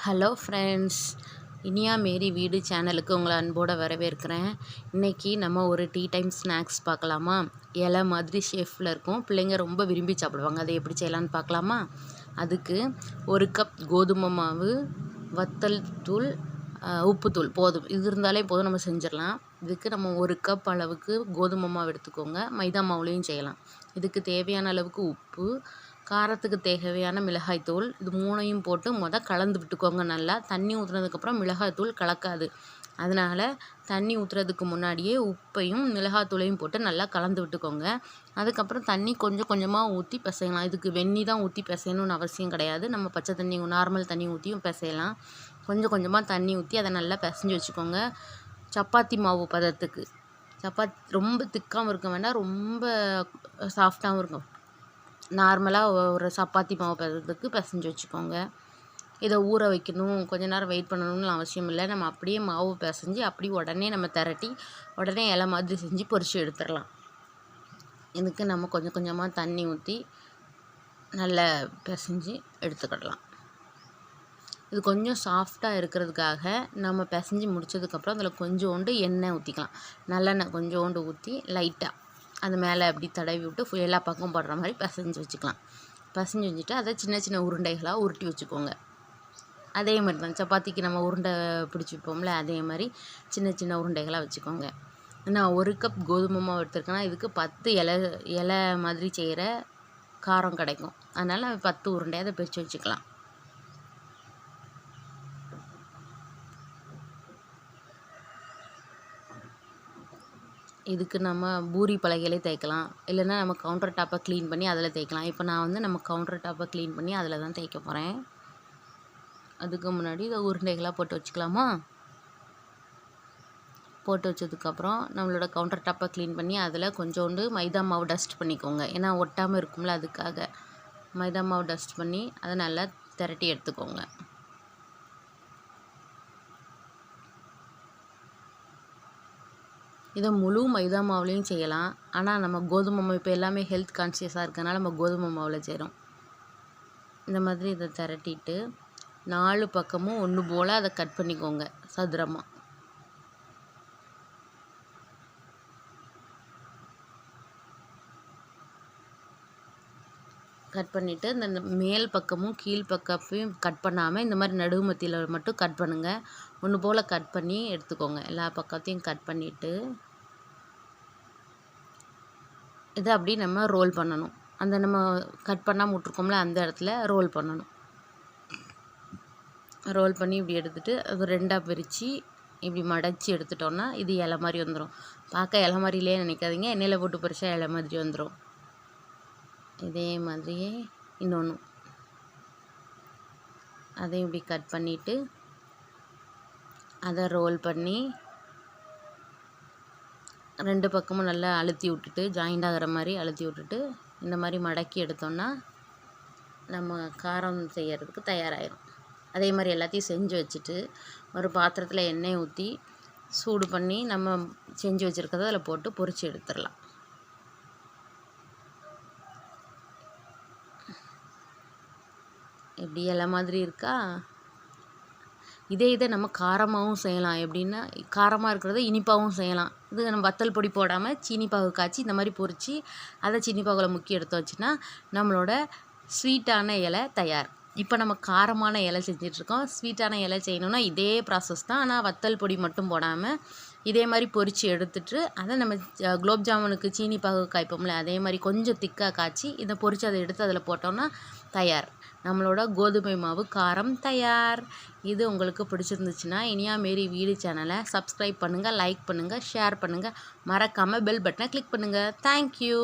Hello friends, Iniya மேரி வீடு சேனலுக்கு உங்களை அன்போடு வரவேற்கிறேன். இன்றைக்கி நம்ம ஒரு டீ டைம் ஸ்நாக்ஸ் பார்க்கலாமா? இலை மாதிரி ஷேஃபில் இருக்கும், பிள்ளைங்க ரொம்ப விரும்பி சாப்பிடுவாங்க. அதை எப்படி செய்யலான்னு பார்க்கலாமா? அதுக்கு 1 கப் கோதுமை மாவு, வத்தல் தூள், உப்புத்தூள் போதும். இது இருந்தாலே போதும், நம்ம செஞ்சிடலாம். இதுக்கு நம்ம 1 கப் அளவுக்கு கோதுமை மாவு எடுத்துக்கோங்க. மைதா மாவுலேயும் செய்யலாம். இதுக்கு தேவையான அளவுக்கு உப்பு, காரத்துக்கு தேவையான மிளகாய்த்தூள், இது 3ஐயும் போட்டு கலந்து விட்டுக்கோங்க. நல்லா தண்ணி ஊற்றுனதுக்கப்புறம் மிளகாய்த்தூள் கலக்காது. அதனால் தண்ணி ஊற்றுறதுக்கு முன்னாடியே உப்பையும் மிளகாய்த்தூளையும் போட்டு நல்லா கலந்து விட்டுக்கோங்க. அதுக்கப்புறம் தண்ணி கொஞ்சம் கொஞ்சமாக ஊற்றி பிசையலாம். இதுக்கு வெந்நி தான் ஊற்றி பிசையணும்னு அவசியம் கிடையாது. நம்ம பச்சை தண்ணி, நார்மல் தண்ணி ஊற்றியும் பிசையலாம். கொஞ்சம் கொஞ்சமாக தண்ணி ஊற்றி அதை நல்லா பிசைஞ்சு வச்சுக்கோங்க. சப்பாத்தி மாவு பதத்துக்கு. ரொம்ப திக்காகவும் இருக்க வேண்டாம், ரொம்ப சாஃப்டாகவும் இருக்கும். நார்மலாக ஒரு சப்பாத்தி மாவு பதத்துக்கு பிசைஞ்சு வச்சுக்கோங்க. இதை ஊற வைக்கணும், கொஞ்ச நேரம் வெயிட் பண்ணணும்னு அவசியம் இல்லை. நம்ம அப்படியே மாவு பிசைஞ்சு அப்படி உடனே நம்ம திரட்டி உடனே இலை மாதிரி செஞ்சு பொரிச்சு எடுத்துடலாம். இதுக்கு நம்ம கொஞ்சம் கொஞ்சமாக தண்ணி ஊற்றி நல்லா பிசைஞ்சு எடுத்துக்கிடலாம். இது கொஞ்சம் சாஃப்டாக இருக்கிறதுக்காக நம்ம பிசைஞ்சு முடித்ததுக்கப்புறம் அதில் கொஞ்சோண்டு எண்ணெய் ஊற்றிக்கலாம். நல்லெண்ணெய் கொஞ்சோண்டு ஊற்றி லைட்டாக அது மேலே அப்படி தடவி விட்டு எல்லா பக்கம் போடுற மாதிரி பிசைஞ்சு வச்சுக்கலாம். பிசைஞ்சு வச்சுட்டு அதை சின்ன சின்ன உருண்டைகளாக உருட்டி வச்சுக்கோங்க. அதே மாதிரி தான் சப்பாத்திக்கு நம்ம உருண்டை பிடிச்சி வைப்போம்ல, அதே மாதிரி சின்ன சின்ன உருண்டைகளாக வச்சுக்கோங்க. நான் 1 கப் கோதுமை மாவு எடுத்துருக்கேன்னா இதுக்கு 10 இலை மாதிரி செய்கிற காரம் கிடைக்கும். அதனால் 10 உருண்டையை அதை பிரித்து வச்சுக்கலாம். இதுக்கு நம்ம பூரி பலகையிலே தேய்க்கலாம், இல்லைன்னா நம்ம கவுண்டர் டாப்பை க்ளீன் பண்ணி அதில் தேய்க்கலாம். இப்போ நான் நம்ம கவுண்டர் டாப்பை க்ளீன் பண்ணி அதில் தான் தேய்க்க போகிறேன். அதுக்கு முன்னாடி இதை உருண்டைகளாக போட்டு வச்சுக்கலாமா? போட்டு வச்சதுக்கப்புறம் நம்மளோட கவுண்டர் டாப்பை க்ளீன் பண்ணி அதில் கொஞ்சோண்டு மைதா மாவு டஸ்ட் பண்ணிக்கோங்க. ஏன்னா ஒட்டாமல் இருக்கும்ல, அதுக்காக மைதா மாவு டஸ்ட் பண்ணி அதை நல்லா திரட்டி எடுத்துக்கோங்க. இதை முழு மைதா மாவுலேயும் செய்யலாம். ஆனால் நம்ம கோதுமை மாவு இப்போ எல்லாமே ஹெல்த் கான்சியஸாக இருக்கனால நம்ம கோதுமை மாவில் செய்கிறோம். இந்த மாதிரி இதை திரட்டிட்டு 4 பக்கமும் ஒன்று போல் அதை கட் பண்ணிக்கோங்க சதுரமாக. கட் பண்ணிவிட்டு இந்த மேல் பக்கமும் கீழ் பக்கத்தையும் கட் பண்ணாமல் இந்த மாதிரி நடுமத்தியில் மட்டும் கட் பண்ணுங்கள். ஒன்று போல் கட் பண்ணி எடுத்துக்கோங்க. எல்லா பக்கத்தையும் கட் பண்ணிவிட்டு இதை அப்படி நம்ம ரோல் பண்ணணும். அந்த நம்ம கட் பண்ணாமல் விட்ருக்கோம்ல, அந்த இடத்துல ரோல் பண்ணணும். ரோல் பண்ணி இப்படி எடுத்துகிட்டு அது 2ஆக பிரித்து இப்படி மடச்சி எடுத்துட்டோன்னா இது இலை மாதிரி வந்துடும். பார்க்க இலை மாதிரிலே நினைக்காதீங்க, எண்ணெயில் போட்டு பொரிச்சா இலை மாதிரி வந்துடும். இதே மாதிரியே இன்னொன்று அதையும் இப்படி கட் பண்ணிவிட்டு அதை ரோல் பண்ணி 2 பக்கமும் நல்லா அழுத்தி விட்டுட்டு ஜாயிண்ட் ஆகிற மாதிரி அழுத்தி விட்டுட்டு இந்த மாதிரி மடக்கி எடுத்தோன்னா நம்ம காரம் செய்கிறதுக்கு தயாராகிடும். அதே மாதிரி எல்லாத்தையும் செஞ்சு வச்சுட்டு ஒரு பாத்திரத்தில் எண்ணெய் ஊற்றி சூடு பண்ணி நம்ம செஞ்சு வச்சுருக்கிறத அதில் போட்டு பொரிச்சு எடுத்துடலாம். எப்படி இலை மாதிரி இருக்கா? இதை நம்ம காரமாகவும் செய்யலாம். எப்படின்னா காரமாக இருக்கிறத இனிப்பாகவும் செய்யலாம். இது நம்ம வத்தல் பொடி போடாமல் சீனி பாகு காய்ச்சி இந்த மாதிரி பொரித்து அதை சீனி பாகில் முக்கி எடுத்து வச்சுன்னா நம்மளோட ஸ்வீட்டான இலை தயார். இப்போ நம்ம காரமான இலை செஞ்சிட்ருக்கோம். ஸ்வீட்டான இலை செய்யணுன்னா இதே ப்ராசஸ் தான், ஆனால் வத்தல் பொடி மட்டும் போடாமல் இதே மாதிரி பொரித்து எடுத்துட்டு அதை நம்ம குலோப் ஜாமுனுக்கு சீனி பாகு காய்ப்போம்ல, அதே மாதிரி கொஞ்சம் திக்காக காய்ச்சி இதை பொரித்து அதை எடுத்து அதில் போட்டோம்னா தயார். நம்மளோட கோதுமை மாவு காரம் தயார். இது உங்களுக்கு பிடிச்சிருந்துச்சுன்னா இனியா மேரி வீடு சேனலை சப்ஸ்கிரைப் பண்ணுங்கள், லைக் பண்ணுங்கள், ஷேர் பண்ணுங்கள். மறக்காமல் பெல் பட்டனை கிளிக் பண்ணுங்கள். தேங்க்யூ.